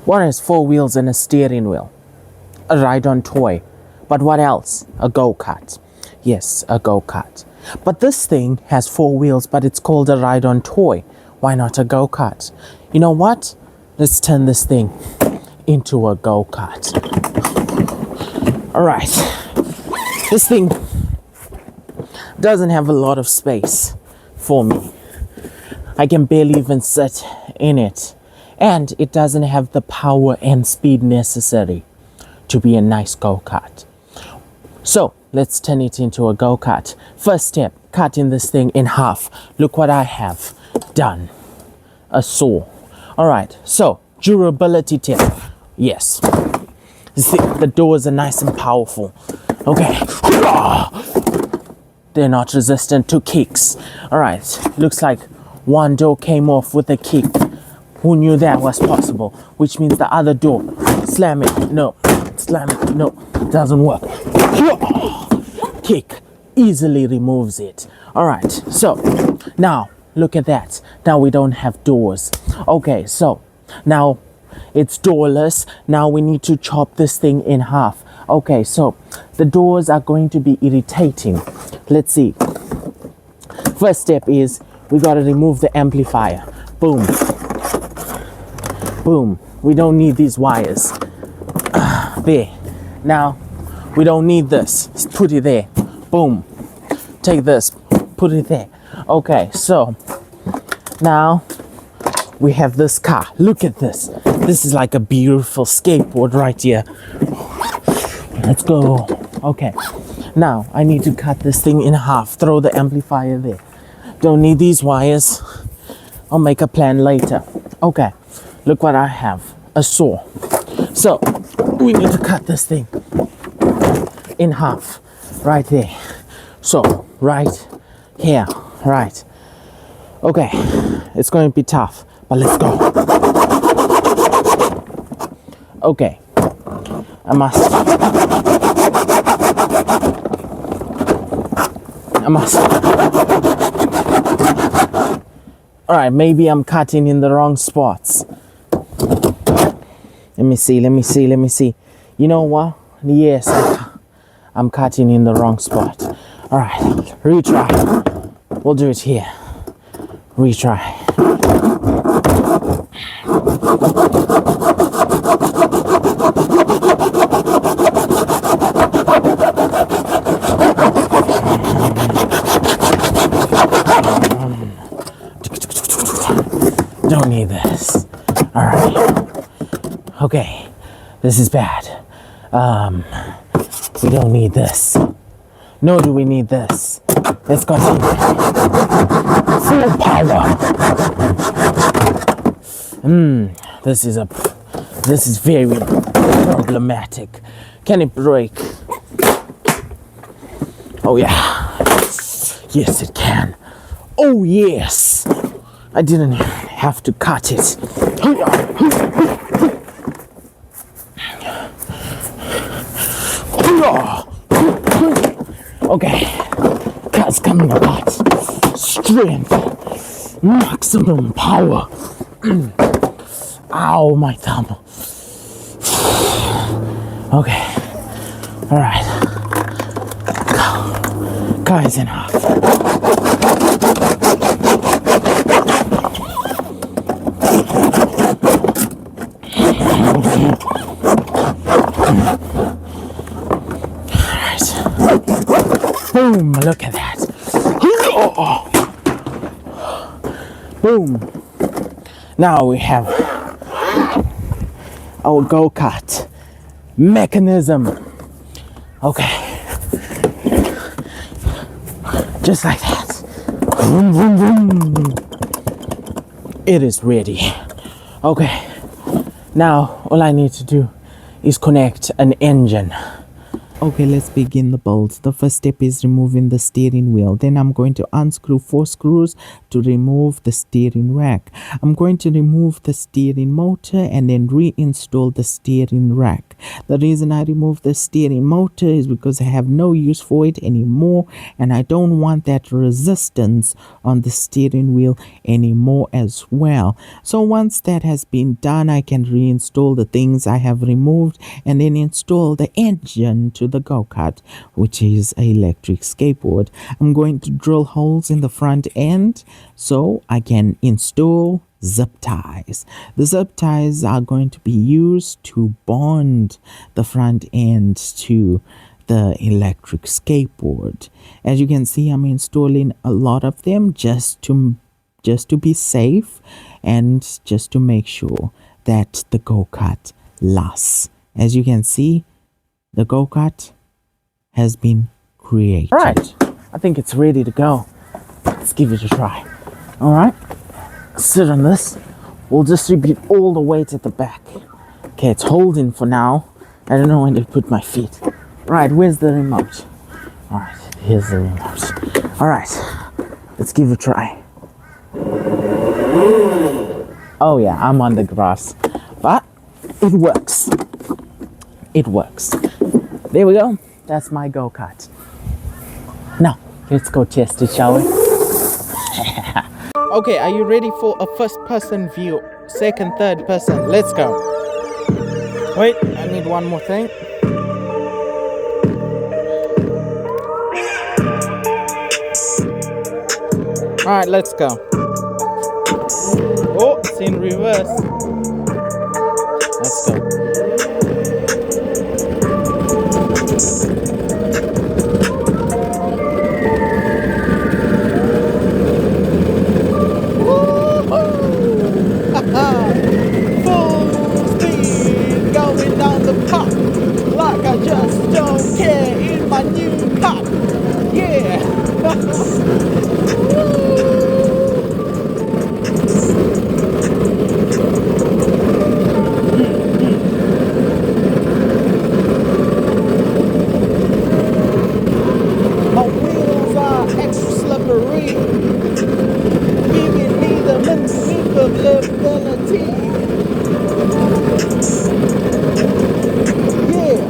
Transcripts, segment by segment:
One has 4 wheels and a steering wheel. A ride-on toy. But what else? A go-kart. Yes, a go-kart. But this thing has 4 wheels, but it's called a ride-on toy. Why not a go-kart? You know what? Let's turn this thing into a go-kart. Alright. This thing doesn't have a lot of space for me. I can barely even sit in it. And it doesn't have the power and speed necessary to be a nice go-kart. So, let's turn it into a go-kart. First step, cutting this thing in half. Look what I have done. A saw. Alright, so, durability tip. Yes. See, the doors are nice and powerful. Okay. They're not resistant to kicks. Alright, looks like one door came off with a kick. Who knew that was possible? Which means the other door. Slam it. No. Slam it. No. Doesn't work. Kick easily removes it. Alright, so now look at that. Now we don't have doors. Okay, so now it's doorless. Now we need to chop this thing in half. Okay, so the doors are going to be irritating. Let's see. First step is we got to remove the amplifier. Boom. Boom. We don't need these wires. There. Now, we don't need this. Just put it there. Boom. Take this. Put it there. Okay, so now we have this car. Look at this. This is like a beautiful skateboard right here. Let's go. Okay. Now, I need to cut this thing in half. Throw the amplifier there. Don't need these wires. I'll make a plan later. Okay. Look what I have. A saw. So, we need to cut this thing in half. Right there. So, right here. Right. Okay. It's going to be tough. But let's go. Okay. I must. Alright, maybe I'm cutting in the wrong spots. Let me see. You know what? Yes, I'm cutting in the wrong spot. Alright, retry. We'll do it here. Retry. Don't need this. Alright. Okay. This is bad. We don't need this. Nor do we need this. Let's continue. Full power. This is very problematic. Can it break? Oh yeah. Yes, it can. Oh yes. I didn't have to cut it. Okay, car's coming apart. Strength, maximum power. Ow, my thumb. Okay, all right. Car is in half. Boom, look at that. Boom. Now we have our go-kart mechanism. Okay. Just like that. Vroom, vroom, vroom. It is ready. Okay. Now all I need to do is connect an engine. Okay, let's begin the build. The first step is removing the steering wheel. Then I'm going to unscrew 4 screws to remove the steering rack. I'm going to remove the steering motor and then reinstall the steering rack. The reason I remove the steering motor is because I have no use for it anymore, and I don't want that resistance on the steering wheel anymore as well. So once that has been done, I can reinstall the things I have removed and then install the engine to the go-kart, which is an electric skateboard. I'm going to drill holes in the front end so I can install zip ties. The zip ties are going to be used to bond the front end to the electric skateboard. As you can see, I'm installing a lot of them just to be safe and just to make sure that the go-kart lasts. As you can see, the go-kart has been created. All right, I think it's ready to go. Let's give it a try. All right, sit on this. We'll distribute all the weight at the back. Okay, it's holding for now. I don't know when to put my feet. Right, where's the remote? All right, here's the remote. All right, let's give it a try. Oh yeah, I'm on the grass, but it works. It works. There we go. That's my go-kart. Now, let's go test it, shall we? Okay, are you ready for a first-person view? Second, third person. Let's go. Wait, I need one more thing. Alright, let's go. Oh, it's in reverse. Let's go. Full speed going down the park, like I just don't care in my new car. Yeah. My wheels are extra slippery, giving me the maneuverability. Yeah.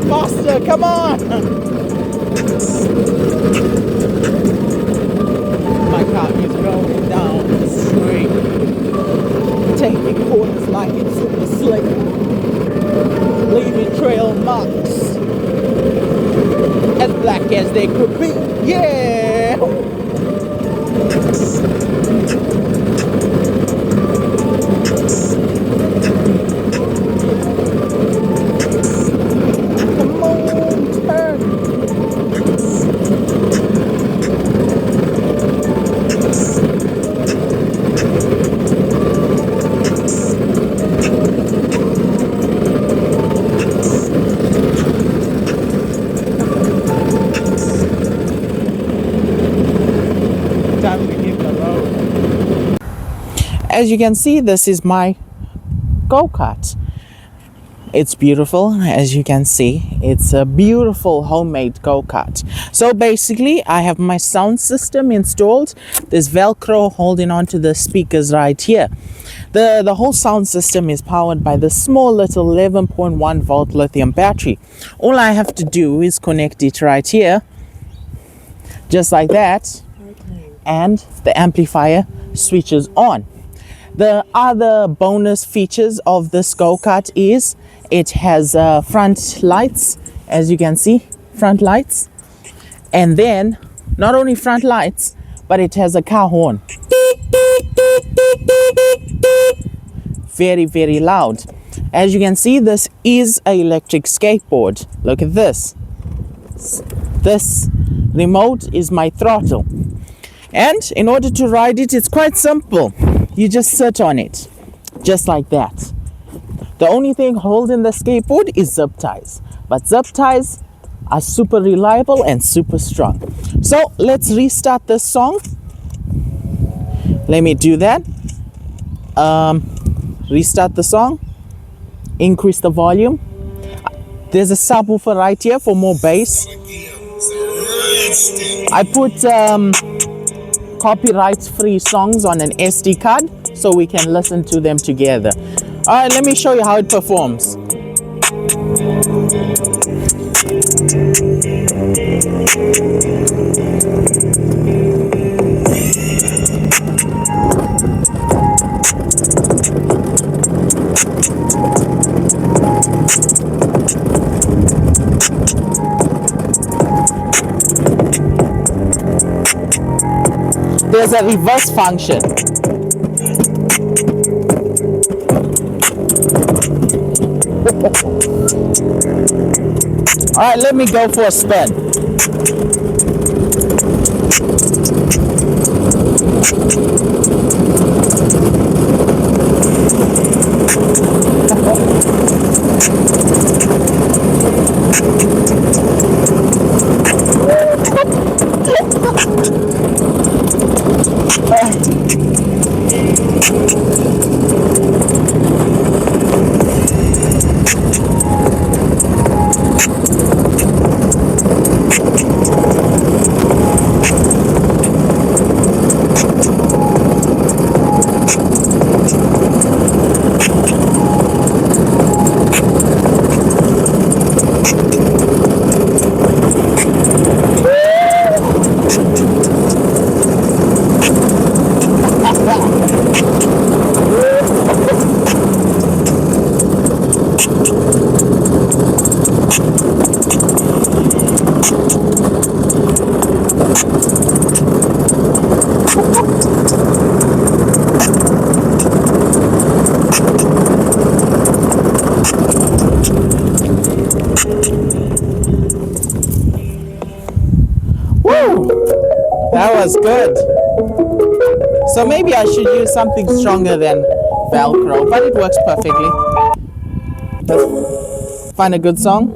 Faster, come on! My car is going down the street, taking corners like it's super slick, leaving trail marks as black as they could be. Yeah! Come on, turn! Time to hit the road. As you can see, this is my go-kart. It's beautiful, as you can see. It's a beautiful homemade go-kart. So basically, I have my sound system installed. There's Velcro holding onto the speakers right here. The whole sound system is powered by the small little 11.1 volt lithium battery. All I have to do is connect it right here, just like that, and the amplifier switches on. The other bonus features of this go-kart is it has front lights, as you can see, front lights. And then, not only front lights, but it has a car horn. Very, very loud. As you can see, this is an electric skateboard. Look at this. This remote is my throttle. And in order to ride it, it's quite simple. You just sit on it, just like that. The only thing holding the skateboard is zip ties. But zip ties are super reliable and super strong. So let's restart this song. Let me do that. Restart the song. Increase the volume. There's a subwoofer right here for more bass. I put copyright-free songs on an SD card so we can listen to them together. All right, let me show you how it performs. There's a reverse function. All right, let me go for a spin. That was good. So maybe I should use something stronger than Velcro, but it works perfectly. Let's find a good song.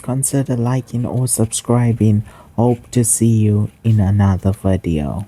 please consider liking or subscribing. Hope to see you in another video.